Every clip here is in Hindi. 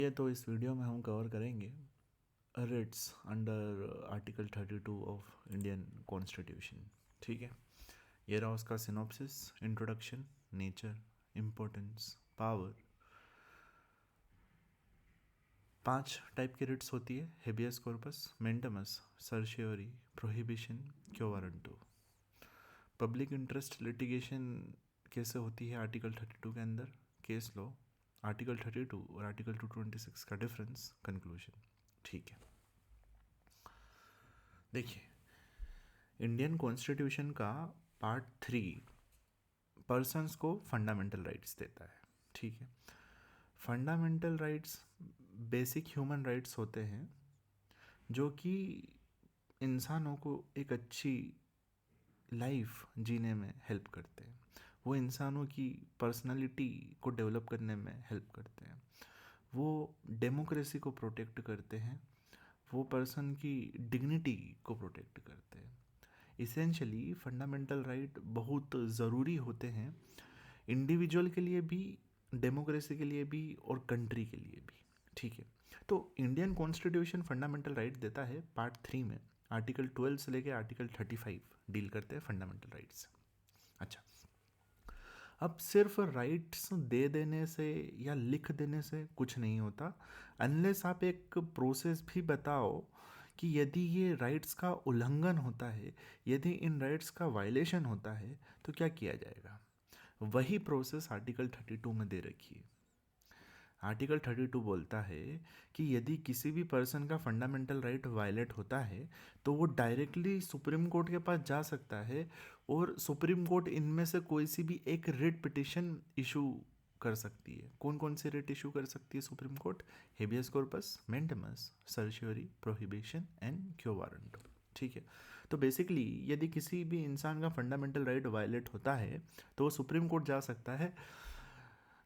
ये तो इस वीडियो में हम कवर करेंगे writs under article 32 of Indian constitution. ठीक है, ये रहा उसका synopsis, introduction, nature, importance, power. 5 type की रिट्स होती है: habeas corpus, mandamus, certiorari, prohibition, quo warranto. Public interest litigation कैसे होती है आर्टिकल 32 के अंदर? Case law. आर्टिकल 32 और आर्टिकल 226 का डिफरेंस, कंक्लूजन। ठीक है, देखिए, इंडियन कॉन्स्टिट्यूशन का पार्ट 3 पर्सन्स को फंडामेंटल राइट्स देता है। ठीक है, fundamental rights basic human rights होते हैं जो कि इंसानों को एक अच्छी लाइफ जीने में हेल्प करते हैं। वो इंसानों की पर्सनालिटी को डेवलप करने में हेल्प करते हैं। वो डेमोक्रेसी को प्रोटेक्ट करते हैं। वो पर्सन की डिग्निटी को प्रोटेक्ट करते हैं। इसेंशली फंडामेंटल राइट बहुत ज़रूरी होते हैं इंडिविजुअल के लिए भी, डेमोक्रेसी के लिए भी और कंट्री के लिए भी। ठीक है, तो इंडियन कॉन्स्टिट्यूशन फंडामेंटल राइट देता है पार्ट 3 में। आर्टिकल 12 से लेकर आर्टिकल 35 डील करते हैं फंडामेंटल राइट्स। अच्छा, अब सिर्फ राइट्स दे देने से या लिख देने से कुछ नहीं होता, अनलेस आप एक प्रोसेस भी बताओ कि यदि ये राइट्स का उल्लंघन होता है, यदि इन राइट्स का वायलेशन होता है तो क्या किया जाएगा। वही प्रोसेस आर्टिकल 32 में दे रखी है। आर्टिकल 32 बोलता है कि यदि किसी भी पर्सन का फंडामेंटल राइट वायलेट होता है तो वो डायरेक्टली सुप्रीम कोर्ट के पास जा सकता है और सुप्रीम कोर्ट इनमें से कोई सी भी एक रिट पिटिशन इशू कर सकती है। कौन कौन से रिट इशू कर सकती है supreme court? Habeas corpus, mandamus, certiorari, prohibition and quo warranto. ठीक है, तो बेसिकली यदि किसी भी इंसान का फंडामेंटल राइट वायलेट होता है तो वो सुप्रीम कोर्ट जा सकता है।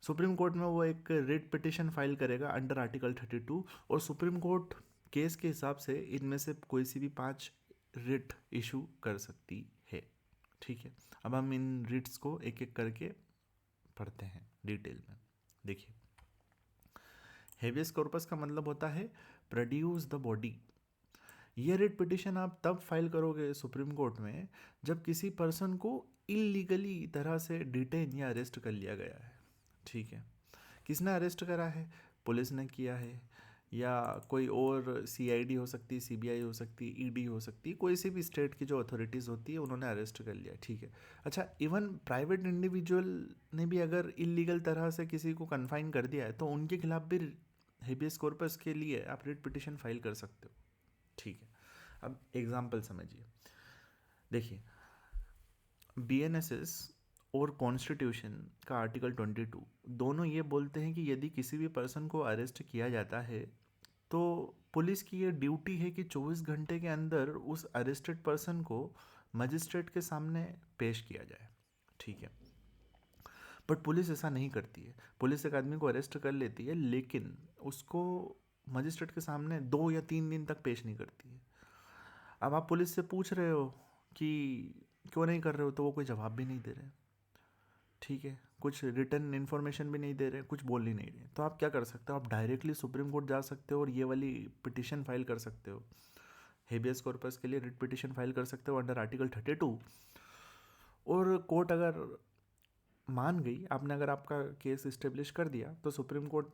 सुप्रीम कोर्ट में वो एक रिट पिटिशन फाइल करेगा अंडर आर्टिकल 32 और सुप्रीम कोर्ट केस के हिसाब से इनमें से कोई सी भी 5 रिट इशू कर सकती है। ठीक है, अब हम इन रिट्स को एक एक करके पढ़ते हैं डिटेल में। देखिए, हेबियस कॉर्पस का मतलब होता है प्रोड्यूस द बॉडी। ये रिट पिटिशन आप तब फाइल करोगे सुप्रीम कोर्ट में जब किसी पर्सन को इलीगली तरह से डिटेन या अरेस्ट कर लिया गया है। ठीक है, किसने अरेस्ट करा है? पुलिस ने किया है, या कोई और सीआईडी हो सकती है, सीबीआई हो सकती है, ईडी हो सकती है, कोई सी भी स्टेट की जो अथॉरिटीज़ होती है उन्होंने अरेस्ट कर लिया। ठीक है, अच्छा, इवन प्राइवेट इंडिविजुअल ने भी अगर इलीगल तरह से किसी को कन्फाइन कर दिया है तो उनके खिलाफ भी हेबियस कॉर्पस के लिए आप रिट पिटिशन फाइल कर सकते हो। ठीक है, अब एग्जाम्पल समझिए। देखिए, बीएनएसएस और कॉन्स्टिट्यूशन का आर्टिकल 22 दोनों ये बोलते हैं कि यदि किसी भी पर्सन को अरेस्ट किया जाता है तो पुलिस की ये ड्यूटी है कि 24 घंटे के अंदर उस अरेस्टेड पर्सन को मजिस्ट्रेट के सामने पेश किया जाए। ठीक है, बट पुलिस ऐसा नहीं करती है। पुलिस एक आदमी को अरेस्ट कर लेती है लेकिन उसको मजिस्ट्रेट के सामने 2 या 3 दिन तक पेश नहीं करती है। अब आप पुलिस से पूछ रहे हो कि क्यों नहीं कर रहे हो, तो वो कोई जवाब भी नहीं दे रहे। ठीक है, कुछ रिटर्न इन्फॉर्मेशन भी नहीं दे रहे, कुछ बोल ही नहीं रहे, तो आप क्या कर सकते हो? आप डायरेक्टली सुप्रीम कोर्ट जा सकते हो और ये वाली पिटिशन फाइल कर सकते हो। हेबियस कॉर्पस के लिए रिट पिटिशन फाइल कर सकते हो अंडर आर्टिकल 32। और कोर्ट अगर मान गई, आपने अगर आपका केस इस्टेब्लिश कर दिया, तो सुप्रीम कोर्ट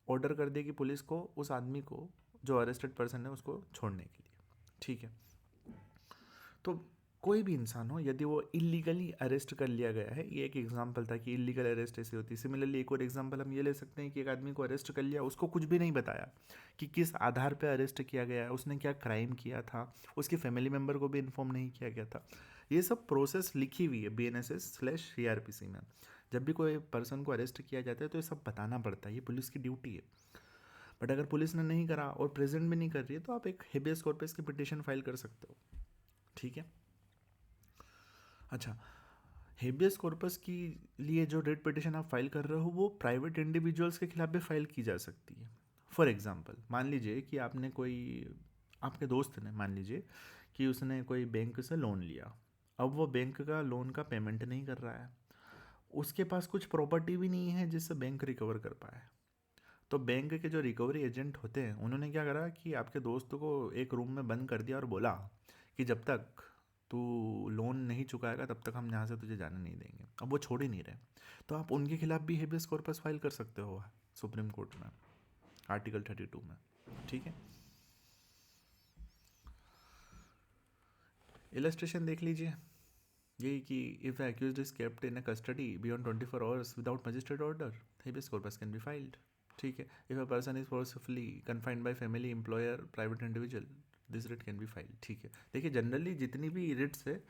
ऑर्डर कर देगी पुलिस को उस आदमी को, जो अरेस्टेड पर्सन है, उसको छोड़ने के लिए। ठीक है, तो कोई भी इंसान हो, यदि वो इलीगली अरेस्ट कर लिया गया है, ये एक एग्जांपल था कि इलीगल अरेस्ट ऐसी होती है। सिमिलरली एक और एग्जांपल हम ये ले सकते हैं कि एक आदमी को अरेस्ट कर लिया, उसको कुछ भी नहीं बताया कि किस आधार पे अरेस्ट किया गया है, उसने क्या क्राइम किया था, उसके फैमिली मेम्बर को भी इन्फॉर्म नहीं किया गया था। ये सब प्रोसेस लिखी हुई है BNSS/CRPC में। जब भी कोई पर्सन को अरेस्ट किया जाता है तो ये सब बताना पड़ता है, ये पुलिस की ड्यूटी है। बट अगर पुलिस ने नहीं करा और प्रेजेंट भी नहीं कर रही है तो आप एक हेबियस कॉर्पस की पिटिशन फाइल कर सकते हो। ठीक है, अच्छा, हेबियस कॉर्पस की लिए जो रेट पिटिशन आप फाइल कर रहे हो वो प्राइवेट इंडिविजुअल्स के खिलाफ भी फाइल की जा सकती है। फॉर एग्जांपल, मान लीजिए कि आपने कोई, आपके दोस्त ने, मान लीजिए कि उसने कोई बैंक से लोन लिया। अब वो बैंक का लोन का पेमेंट नहीं कर रहा है, उसके पास कुछ प्रॉपर्टी भी नहीं है जिससे बैंक रिकवर कर पाए। तो बैंक के जो रिकवरी एजेंट होते हैं उन्होंने क्या करा कि आपके दोस्त को एक रूम में बंद कर दिया और बोला कि जब तक तू लोन नहीं चुकाएगा तब तक हम यहाँ से तुझे जाने नहीं देंगे। अब वो छोड़ ही नहीं रहे, तो आप उनके खिलाफ भी हेबियस कॉर्पस फाइल कर सकते हो सुप्रीम कोर्ट में, आर्टिकल 32 में। ठीक है, इलस्ट्रेशन देख लीजिए, यही कि if accused is kept in a custody beyond 24 hours without magistrate order, habeas corpus can be filed. ठीक है, if a person is forcefully confined by family, employer, private individual, this writ can be filed. ठीक है, देखिए जनरली जितनी भी रिट्स है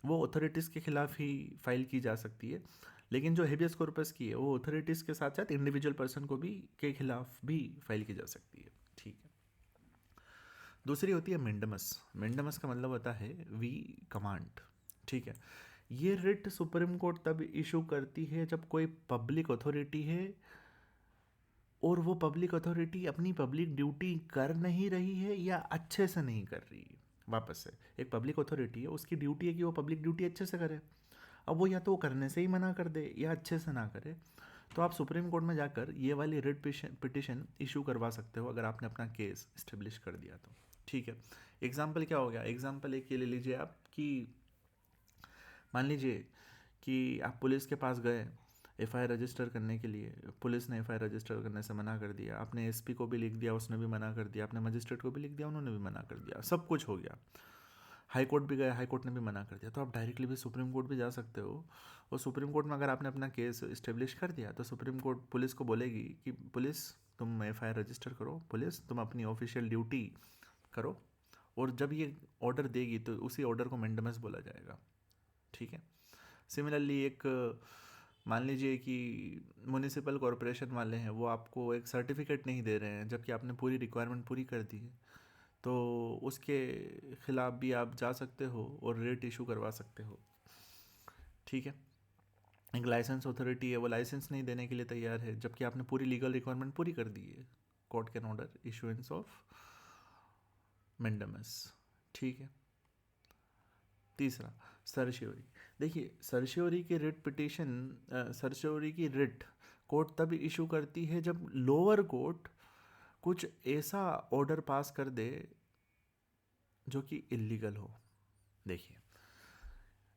वो अथॉरिटीज़ के खिलाफ ही फाइल की जा सकती है, लेकिन जो हेबियस कॉर्पस की है वो अथॉरिटीज़ के साथ साथ इंडिविजुअल पर्सन को भी के खिलाफ भी फाइल की जा सकती है। ठीक है, दूसरी होती है मेंडमस। मेंडमस का मतलब होता है वी कमांड। ठीक है, ये रिट सुप्रीम कोर्ट तब इशू करती है जब कोई पब्लिक अथॉरिटी है और वो पब्लिक अथॉरिटी अपनी पब्लिक ड्यूटी कर नहीं रही है या अच्छे से नहीं कर रही है। वापस से, एक पब्लिक अथॉरिटी है, उसकी ड्यूटी है कि वो पब्लिक ड्यूटी अच्छे से करे। अब वो या तो वो करने से ही मना कर दे या अच्छे से ना करे, तो आप सुप्रीम कोर्ट में जाकर ये वाली रिट पिटिशन इशू करवा सकते हो अगर आपने अपना केस इस्टेब्लिश कर दिया तो। ठीक है, एग्जाम्पल क्या हो गया, एग्जाम्पल एक ये ले लीजिए आप कि मान लीजिए कि आप पुलिस के पास गए एफआईआर रजिस्टर करने के लिए, पुलिस ने एफआईआर रजिस्टर करने से मना कर दिया, आपने एसपी को भी लिख दिया, उसने भी मना कर दिया, आपने मजिस्ट्रेट को भी लिख दिया, उन्होंने भी मना कर दिया, सब कुछ हो गया, हाई कोर्ट भी गया, हाई कोर्ट ने भी मना कर दिया, तो आप डायरेक्टली भी सुप्रीम कोर्ट भी जा सकते हो। और सुप्रीम कोर्ट में अगर आपने अपना केस इस्टेब्लिश कर दिया तो सुप्रीम कोर्ट पुलिस को बोलेगी कि पुलिस तुम एफआईआर रजिस्टर करो, पुलिस तुम अपनी ऑफिशियल ड्यूटी करो, और जब ये ऑर्डर देगी तो उसी ऑर्डर को मेंडमस बोला जाएगा। ठीक है, सिमिलरली एक मान लीजिए कि म्यूनिसिपल कॉरपोरेशन वाले हैं, वो आपको एक सर्टिफिकेट नहीं दे रहे हैं जबकि आपने पूरी रिक्वायरमेंट पूरी कर दी है, तो उसके खिलाफ भी आप जा सकते हो और रेट इशू करवा सकते हो। ठीक है, एक लाइसेंस अथॉरिटी है, वो लाइसेंस नहीं देने के लिए तैयार है जबकि आपने पूरी लीगल रिक्वायरमेंट पूरी कर दी है, court can order issuance of mandamus. ठीक है, तीसरा सर्श्योरी। देखिए सर्श्योरी की रिट पिटिशन, सर्श्योरी की रिट कोर्ट तब इशू करती है जब लोअर कोर्ट कुछ ऐसा ऑर्डर पास कर दे जो कि इलीगल हो। देखिए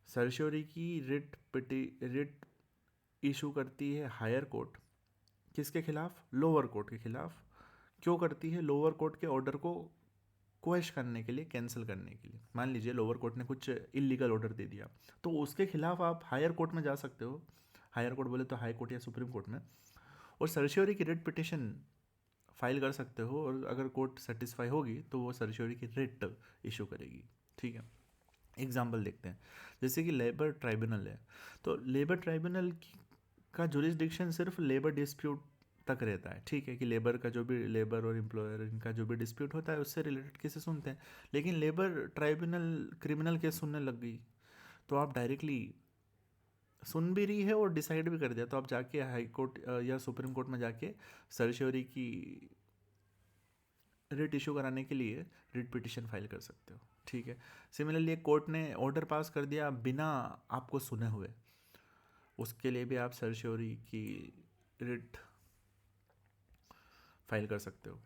सर्श्योरी की रिट इशू करती है हायर कोर्ट, किसके खिलाफ, लोअर कोर्ट के खिलाफ। क्यों करती है, लोअर कोर्ट के ऑर्डर को क्वेश करने के लिए, कैंसिल करने के लिए। मान लीजिए लोअर कोर्ट ने कुछ इलीगल ऑर्डर दे दिया तो उसके खिलाफ आप हायर कोर्ट में जा सकते हो, हायर कोर्ट बोले तो हाई कोर्ट या सुप्रीम कोर्ट में, और सर्श्योरी की रिट पिटिशन फाइल कर सकते हो, और अगर कोर्ट सेटिस्फाई होगी तो वो सर्श्योरी की रिट इशू करेगी। ठीक है, एग्जाम्पल देखते हैं, जैसे कि लेबर ट्राइब्यूनल है, तो लेबर ट्राइब्यूनल का जुरिस्डिक्शन सिर्फ लेबर डिस्प्यूट तक रहता है। ठीक है, कि लेबर का जो भी, लेबर और एम्प्लॉयर इनका जो भी डिस्प्यूट होता है उससे रिलेटेड केसेस सुनते हैं, लेकिन लेबर ट्राइब्यूनल क्रिमिनल केस सुनने लग गई तो आप डायरेक्टली सुन भी रही है और डिसाइड भी कर दिया, तो आप जाके हाई कोर्ट या सुप्रीम कोर्ट में जाके सर्श्योरी की रिट इशू कराने के लिए रिट पिटिशन फाइल कर सकते हो। ठीक है, सिमिलरली एक कोर्ट ने ऑर्डर पास कर दिया बिना आपको सुने हुए, उसके लिए भी आप सर्श्योरी की रिट फाइल कर सकते हो।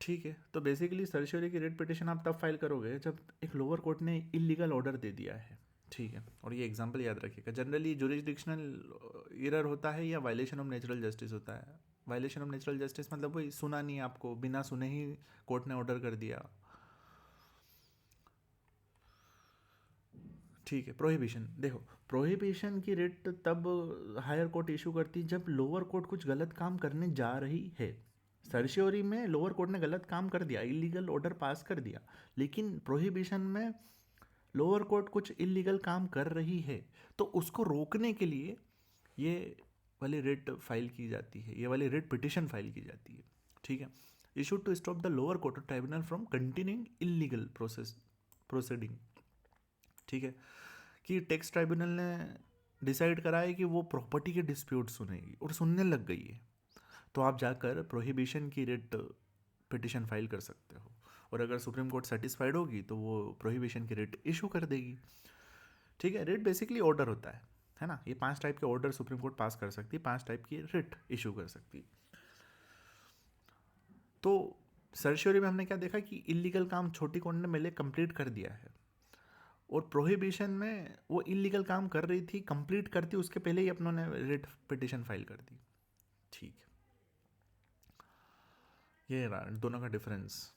ठीक है, तो बेसिकली सर्श्योरी की रिट पिटिशन आप तब फाइल करोगे जब एक लोअर कोर्ट ने इलीगल ऑर्डर दे दिया है। ठीक है, और ये एग्जांपल याद रखिएगा, जनरली जुरिस्डिक्शनल एरर होता है या वायलेशन ऑफ नेचुरल जस्टिस होता है। वायलेशन ऑफ नेचुरल जस्टिस मतलब वही, सुना नहीं आपको, बिना सुने ही कोर्ट ने ऑर्डर कर दिया। ठीक है, प्रोहिबिशन देखो, प्रोहिबिशन की रिट तब हायर कोर्ट इशू करती है जब लोअर कोर्ट कुछ गलत काम करने जा रही है। सर्श्योरी में लोअर कोर्ट ने गलत काम कर दिया, इलीगल ऑर्डर पास कर दिया, लेकिन प्रोहिबिशन में लोअर कोर्ट कुछ इलीगल काम कर रही है तो उसको रोकने के लिए ये वाली रिट फाइल की जाती है, ये वाली रिट पिटिशन फाइल की जाती है। ठीक है, issued to stop the lower court और tribunal from continuing illegal proceeding. ठीक है, कि टैक्स ट्राइब्यूनल ने डिसाइड करा है कि वो प्रॉपर्टी के डिस्प्यूट सुनेगी और सुनने लग गई है, तो आप जाकर प्रोहिबिशन की रिट पिटिशन फाइल कर सकते हो, और अगर सुप्रीम कोर्ट सेटिस्फाइड होगी तो वो प्रोहिबिशन की रिट इशू कर देगी। ठीक है, रिट बेसिकली ऑर्डर होता है ना। ये 5 टाइप के ऑर्डर सुप्रीम कोर्ट पास कर सकती है, 5 टाइप की रिट इशू कर सकती है। तो सर्शियोरी में हमने क्या देखा कि इलीगल काम छोटी कोर्ट ने मिले कंप्लीट कर दिया है, और प्रोहिबिशन में वो इलीगल काम कर रही थी, कंप्लीट करती उसके पहले ही अपनों ने रिट पिटिशन फाइल कर दी। ठीक है, ये रहा दोनों का डिफरेंस।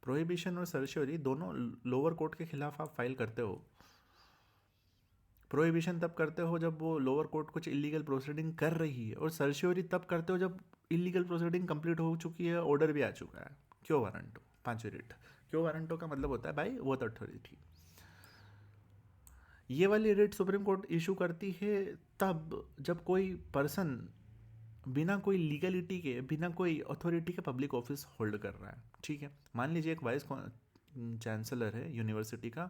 प्रोहिबिशन और सर्शियोरी दोनों लोअर कोर्ट के खिलाफ आप फाइल करते हो। प्रोहिबिशन तब करते हो जब वो लोअर कोर्ट कुछ इलीगल प्रोसीडिंग कर रही है, और सर्शियोरी तब करते हो जब इलीगल प्रोसीडिंग कंप्लीट हो चुकी है, ऑर्डर भी आ चुका है। क्यों वारंटो, 5वीं रिट। क्यों वारंटो का मतलब होता है भाई वो अथॉरिटी। ये वाली रिट सुप्रीम कोर्ट इशू करती है तब जब कोई पर्सन बिना कोई लीगलिटी के, बिना कोई अथॉरिटी के पब्लिक ऑफिस होल्ड कर रहा है। ठीक है, मान लीजिए एक वाइस चांसलर है यूनिवर्सिटी का,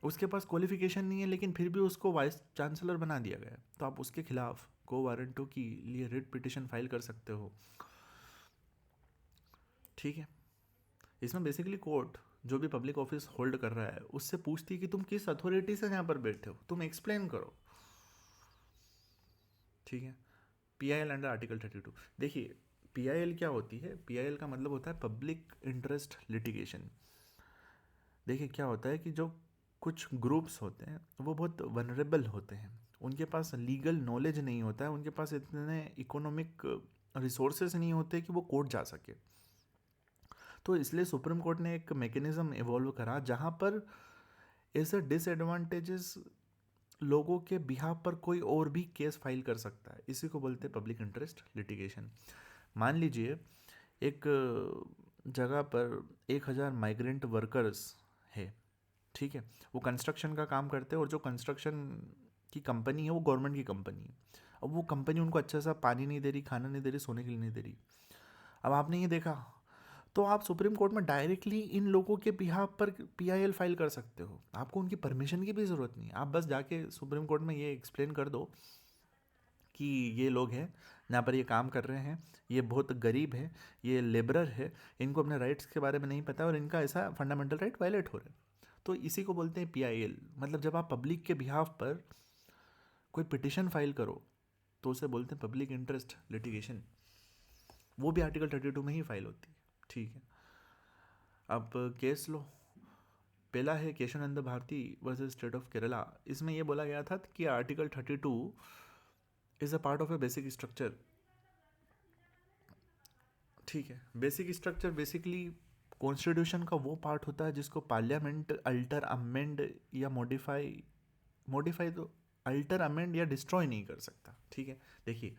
उसके पास क्वालिफिकेशन नहीं है लेकिन फिर भी उसको वाइस चांसलर बना दिया गया, तो आप उसके खिलाफ को वारंटो की लिए रिट पिटिशन फाइल कर सकते हो। ठीक है, इसमें बेसिकली कोर्ट जो भी पब्लिक ऑफिस होल्ड कर रहा है उससे पूछती है कि तुम किस अथॉरिटी से यहाँ पर बैठे हो, तुम एक्सप्लेन करो। ठीक है, PIL अंडर आर्टिकल 32। देखिए PIL क्या होती है, PIL का मतलब होता है पब्लिक इंटरेस्ट लिटिगेशन। देखिए क्या होता है कि जो कुछ ग्रुप्स होते हैं वो बहुत वनरेबल होते हैं, उनके पास लीगल नॉलेज नहीं होता है, उनके पास इतने इकोनॉमिक रिसोर्सेज नहीं होते कि वो कोर्ट जा सके। तो इसलिए सुप्रीम कोर्ट ने एक मैकेनिज्म इवॉल्व करा जहाँ पर ऐसे डिसएडवांटेजेस लोगों के बिहाफ पर कोई और भी केस फाइल कर सकता है। इसी को बोलते हैं पब्लिक इंटरेस्ट लिटिगेशन। मान लीजिए एक जगह पर 1000 माइग्रेंट वर्कर्स है। ठीक है, वो कंस्ट्रक्शन का काम करते हैं, और जो कंस्ट्रक्शन की कंपनी है वो गवर्नमेंट की कंपनी है। अब वो कंपनी उनको अच्छा सा पानी नहीं दे रही, खाना नहीं दे रही, सोने के लिए नहीं दे रही। अब आपने ये देखा तो आप सुप्रीम कोर्ट में डायरेक्टली इन लोगों के बिहाफ पर PIL फाइल कर सकते हो। आपको उनकी परमिशन की भी ज़रूरत नहीं, आप बस जाके सुप्रीम कोर्ट में ये एक्सप्लेन कर दो कि ये लोग हैं यहाँ पर ये काम कर रहे हैं, ये बहुत गरीब है, ये लेबरर है, इनको अपने राइट्स के बारे में नहीं पता और इनका ऐसा फंडामेंटल राइट वायलेट हो रहा है। तो इसी को बोलते हैं PIL। मतलब जब आप पब्लिक के बिहाफ पर कोई पिटिशन फाइल करो तो उसे बोलते हैं पब्लिक इंटरेस्ट लिटिगेशन। वो भी आर्टिकल 32 में ही फाइल होती है। ठीक है, अब केस लो। पहला है Kesavananda Bharati versus state of Kerala. इसमें यह बोला गया था कि article 32 is a part of a basic structure. ठीक है, बेसिक स्ट्रक्चर बेसिकली कॉन्स्टिट्यूशन का वो पार्ट होता है जिसको पार्लियामेंट अल्टर अमेंड या मॉडिफाई तो अल्टर अमेंड या डिस्ट्रॉय नहीं कर सकता। ठीक है, देखिए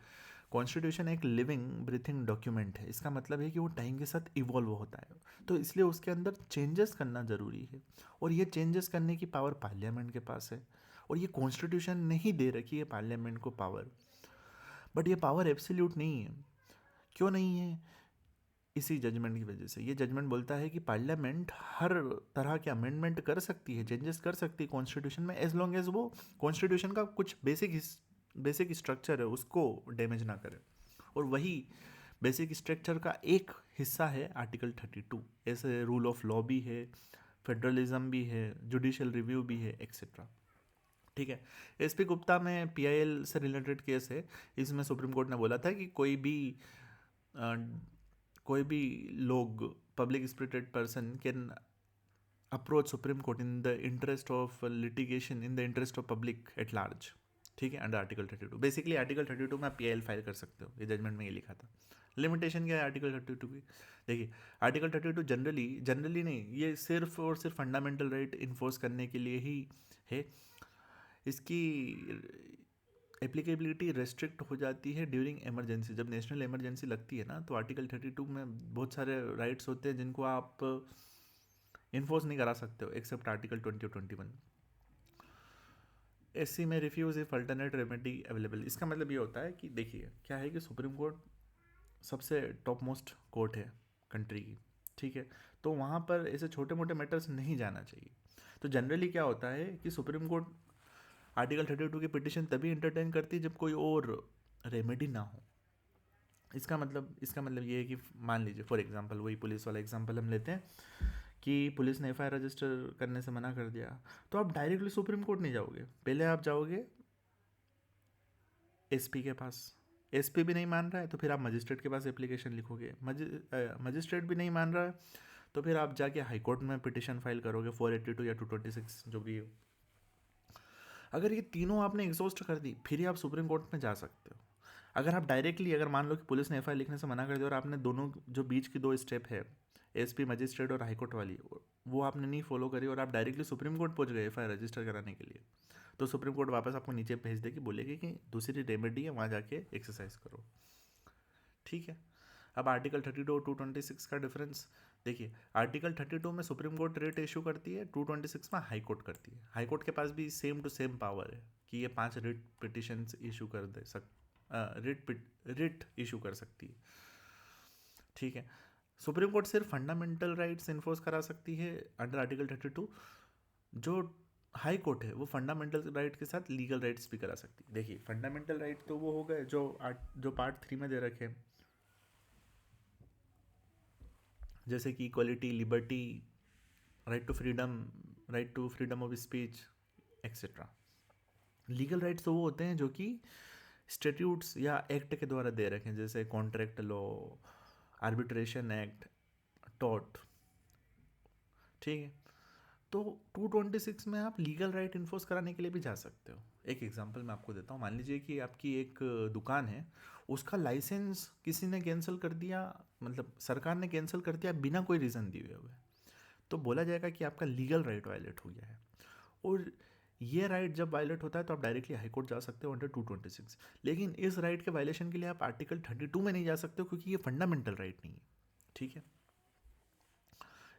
कॉन्स्टिट्यूशन एक लिविंग ब्रीथिंग डॉक्यूमेंट है। इसका मतलब है कि वो टाइम के साथ इवॉल्व होता है, तो इसलिए उसके अंदर चेंजेस करना ज़रूरी है, और ये चेंजेस करने की पावर पार्लियामेंट के पास है, और ये कॉन्स्टिट्यूशन ने ही दे रखी है पार्लियामेंट को पावर। बट ये पावर एब्सोल्यूट नहीं है। क्यों नहीं है? इसी जजमेंट की वजह से। ये जजमेंट बोलता है कि पार्लियामेंट हर तरह के अमेंडमेंट कर सकती है, चेंजेस कर सकती है कॉन्स्टिट्यूशन में, एज लॉन्ग एज वो कॉन्स्टिट्यूशन का कुछ बेसिक स्ट्रक्चर है उसको डैमेज ना करे। और वही बेसिक स्ट्रक्चर का एक हिस्सा है आर्टिकल 32। ऐसे रूल ऑफ लॉ भी है, फेडरलिज्म भी है, जुडिशियल रिव्यू भी है, एक्सेट्रा। ठीक है, SP गुप्ता में PIL से रिलेटेड केस है। इसमें सुप्रीम कोर्ट ने बोला था कि कोई भी लोग, public spirited person can approach supreme court in the interest of litigation in the interest of public at large. ठीक है, अंडर आर्टिकल 32। बेसिकली आर्टिकल 32 में आप PIL फाइल कर सकते हो, ये जजमेंट में ये लिखा था। लिमिटेशन क्या है आर्टिकल 32 की? देखिए आर्टिकल 32 जनरली नहीं, ये सिर्फ और सिर्फ फंडामेंटल राइट इन्फोर्स करने के लिए ही है। इसकी एप्लीकेबिलिटी रेस्ट्रिक्ट हो जाती है ड्यूरिंग इमरजेंसी। जब नेशनल इमरजेंसी लगती है ना, तो आर्टिकल 32 में बहुत सारे राइट्स होते हैं जिनको आप इन्फोर्स नहीं करा सकते हो एक्सेप्ट आर्टिकल 20 और 21। SC में refuse if alternate remedy available. इसका मतलब ये होता है कि देखिए क्या है कि सुप्रीम कोर्ट सबसे टॉप मोस्ट कोर्ट है कंट्री की। ठीक है, तो वहाँ पर ऐसे छोटे मोटे मैटर्स नहीं जाना चाहिए। तो जनरली क्या होता है कि सुप्रीम कोर्ट आर्टिकल 32 की पिटिशन तभी इंटरटेन करती है जब कोई और रेमेडी ना हो। इसका मतलब ये है कि मान लीजिए फॉर एग्जांपल, वही पुलिस वाला एग्जांपल हम लेते हैं कि पुलिस ने एफआईआर रजिस्टर करने से मना कर दिया, तो आप डायरेक्टली सुप्रीम कोर्ट नहीं जाओगे, पहले आप जाओगे एसपी के पास। एसपी भी नहीं मान रहा है तो फिर आप मजिस्ट्रेट के पास एप्लीकेशन लिखोगे, मजिस्ट्रेट भी नहीं मान रहा है तो फिर आप जाके हाई कोर्ट में पिटिशन फाइल करोगे 482 या 226 जो भी हो। अगर ये तीनों आपने एग्जॉस्ट कर दी फिर ही आप सुप्रीम कोर्ट में जा सकते हो। अगर आप डायरेक्टली, अगर मान लो कि पुलिस ने एफआईआर लिखने से मना कर दिया और आपने दोनों जो बीच की दो स्टेप है एसपी मजिस्ट्रेट और हाईकोर्ट वाली, वो आपने नहीं फॉलो करी और आप डायरेक्टली सुप्रीम कोर्ट पहुंच गए एफआईआर रजिस्टर कराने के लिए, तो सुप्रीम कोर्ट वापस आपको नीचे भेज देगी, बोलेगी कि दूसरी रेमेडी है वहाँ जाके एक्सरसाइज करो। ठीक है। अब आर्टिकल 32 और 226 का डिफरेंस देखिए। आर्टिकल 32 में सुप्रीम कोर्ट रिट इशू करती है, 226 में हाई कोर्ट करती है। हाई कोर्ट के पास भी सेम टू सेम पावर है कि ये 5 रिट पिटिशन इशू कर दे रिट इशू कर सकती है। ठीक है। सुप्रीम कोर्ट सिर्फ फंडामेंटल राइट्स इन्फोर्स करा सकती है अंडर आर्टिकल 32। जो हाई कोर्ट है वो फंडामेंटल राइट के साथ लीगल राइट्स भी करा सकती है। देखिए फंडामेंटल राइट तो वो हो गए जो पार्ट 3 में दे रखे हैं, जैसे कि equality, liberty, right to freedom of speech etcetera. Legal rights तो वो होते हैं जो कि स्टेट्यूट्स या एक्ट के द्वारा दे रखे हैं, जैसे contract law, arbitration act, taught. ठीक है। तो 226 में आप लीगल राइट इन्फोर्स कराने के लिए भी जा सकते हो। एक एग्जांपल मैं आपको देता हूँ। मान लीजिए कि आपकी एक दुकान है, उसका लाइसेंस किसी ने कैंसिल कर दिया, मतलब सरकार ने कैंसिल कर दिया बिना कोई रीज़न दिए हुए, तो बोला जाएगा कि आपका लीगल राइट वायलेट हो गया है। और ये राइट जब वायलेट होता है तो आप डायरेक्टली हाई कोर्ट जा सकते हो अंडर 226। लेकिन इस राइट के वायलेशन के लिए आप आर्टिकल 32 में नहीं जा सकते हो क्योंकि ये फंडामेंटल राइट नहीं है। ठीक है।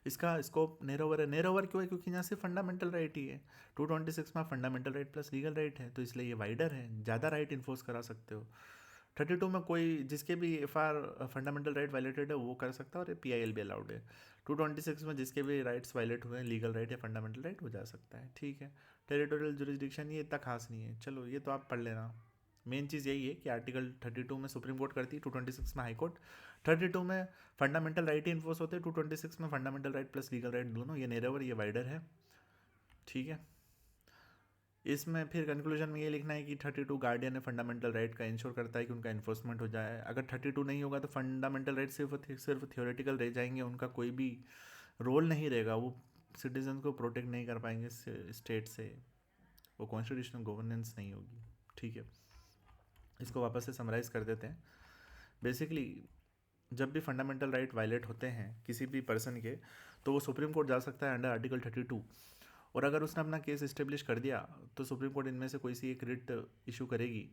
इसका स्कोप नेरोवर है। नेरोवर क्यों है? क्योंकि यहाँ से फंडामेंटल राइट ही है। 226 में fundamental right plus legal right है, तो इसलिए ये वाइडर है, ज़्यादा राइट इन्फोर्स करा सकते हो। 32 में कोई जिसके भी एफआईआर फंडामेंटल राइट वायलेटेड है वो कर सकता है और पीआईएल भी अलाउड है। 226 में जिसके भी राइट्स वायलेट हुए हैं, लीगल राइट या फंडामेंटल राइट, हो जा सकता है। ठीक है। टेरिटोरियल जुरिस्डिक्शन ये इतना खास नहीं है, चलो ये तो आप पढ़ लेना। मेन चीज़ यही है कि आर्टिकल 32 में सुप्रीम कोर्ट करती है, 226 में हाई कोर्ट। 32 में फंडामेंटल राइट ही इन्फोर्स होते हैं, 226 में fundamental right plus legal right दोनों। ये नेरोवर, ये वाइडर है। ठीक है। इसमें फिर कंक्लूजन में ये लिखना है कि 32 गार्डियन है फंडामेंटल राइट का, इंश्योर करता है कि उनका इन्फोर्समेंट हो जाए। अगर 32 नहीं होगा तो फंडामेंटल राइट सिर्फ थियोरेटिकल रह जाएंगे, उनका कोई भी रोल नहीं रहेगा, वो सिटीजन को प्रोटेक्ट नहीं कर पाएंगे स्टेट से, वो कॉन्स्टिट्यूशनल गवर्नेंस नहीं होगी। ठीक है। इसको वापस से समराइज़ कर देते हैं। बेसिकली जब भी फंडामेंटल राइट वायलेट होते हैं किसी भी पर्सन के, तो वो सुप्रीम कोर्ट जा सकता है अंडर आर्टिकल 32। और अगर उसने अपना केस इस्टेब्लिश कर दिया तो सुप्रीम कोर्ट इनमें से कोई सी एक रिट इशू करेगी।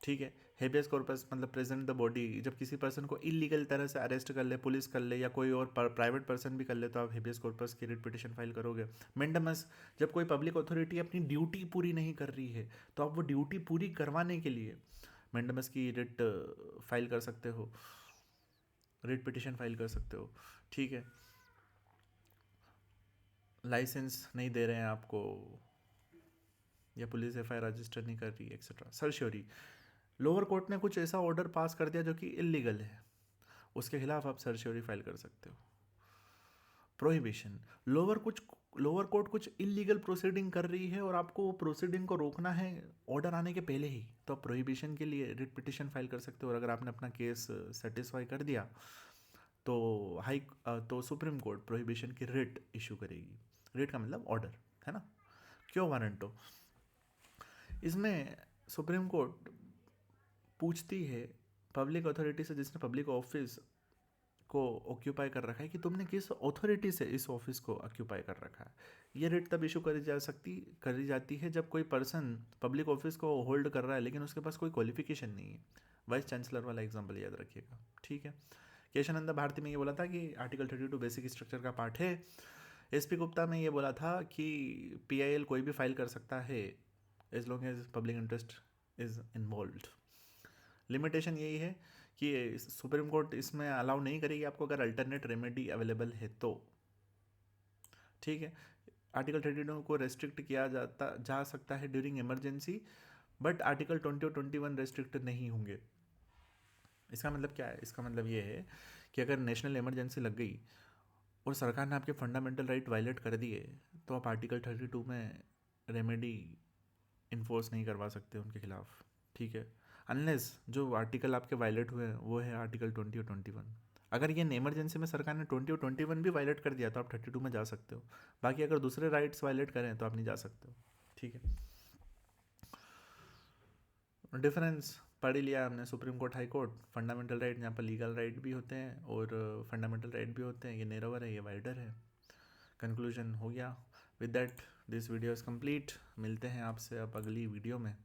ठीक है। हेबियस कॉर्पस मतलब प्रेजेंट द बॉडी, जब किसी पर्सन को इलीगल तरह से अरेस्ट कर ले, पुलिस कर ले या कोई और प्राइवेट पर्सन भी कर ले, तो आप हेबियस कॉर्पस की रिट पिटिशन फाइल करोगे। मेंडमस, जब कोई पब्लिक अथॉरिटी अपनी ड्यूटी पूरी नहीं कर रही है तो आप वो ड्यूटी पूरी करवाने के लिए मेंडमस की रिट फाइल कर सकते हो, रिट पिटिशन फाइल कर सकते हो। ठीक है। लाइसेंस नहीं दे रहे हैं आपको, या पुलिस एफआईआर रजिस्टर नहीं कर रही, एक्सेट्रा। सर्श्योरी, लोअर कोर्ट ने कुछ ऐसा ऑर्डर पास कर दिया जो कि इलीगल है, उसके खिलाफ आप सर्श्योरी फाइल कर सकते हो। प्रोहिबिशन, लोअर कोर्ट कुछ इलीगल प्रोसीडिंग कर रही है और आपको वो प्रोसीडिंग को रोकना है ऑर्डर आने के पहले ही, तो आप प्रोहिबिशन के लिए रिट पिटिशन फाइल कर सकते हो। और अगर आपने अपना केस सेटिस्फाई कर दिया तो सुप्रीम कोर्ट प्रोहिबिशन की रिट इशू करेगी। रिट का मतलब ऑर्डर है ना, क्यों वारंटो। इसमें सुप्रीम कोर्ट पूछती है पब्लिक अथॉरिटी से जिसने पब्लिक ऑफिस को ऑक्यूपाई कर रखा है कि तुमने किस अथॉरिटी से इस ऑफिस को ऑक्यूपाई कर रखा है। ये रिट तब इशू करी जाती है जब कोई पर्सन पब्लिक ऑफिस को होल्ड कर रहा है लेकिन उसके पास कोई क्वालिफिकेशन नहीं है। वाइस चांसलर वाला एग्जाम्पल याद रखिएगा। ठीक है। केशवानंद भारती में ये बोला था कि आर्टिकल 32 बेसिक स्ट्रक्चर का पार्ट है। एसपी गुप्ता में ये बोला था कि पीआईएल कोई भी फाइल कर सकता है as long as public interest is involved. Limitation यही है कि सुप्रीम कोर्ट इसमें अलाउ नहीं करेगी आपको अगर अल्टरनेट रेमेडी अवेलेबल है तो। ठीक है। आर्टिकल 32 को रेस्ट्रिक्ट किया जा सकता है ड्यूरिंग इमरजेंसी, बट आर्टिकल 20 और 21 रेस्ट्रिक्ट नहीं होंगे। इसका मतलब क्या है? इसका मतलब ये है कि अगर नेशनल इमरजेंसी लग गई और सरकार ने आपके फंडामेंटल राइट वायलेट कर दिए तो आप आर्टिकल 32 में रेमेडी इन्फोर्स नहीं करवा सकते उनके खिलाफ, ठीक है, अनलेस जो आर्टिकल आपके वायलेट हुए हैं वो है आर्टिकल 20 और 21। अगर ये इमरजेंसी में सरकार ने 20 और 21 भी वायलेट कर दिया तो आप 32 में जा सकते हो, बाकी अगर दूसरे राइट्स वायलेट करें तो आप नहीं जा सकते हो, ठीक है। डिफरेंस पढ़ ही लिया हमने, supreme court, high court, fundamental right जहाँ पर लीगल राइट भी होते हैं और फंडामेंटल राइट भी होते हैं, ये नैरोवर है, ये वाइडर है। कंक्लूजन हो गया। With that this video is complete. मिलते हैं आपसे अब अगली वीडियो में।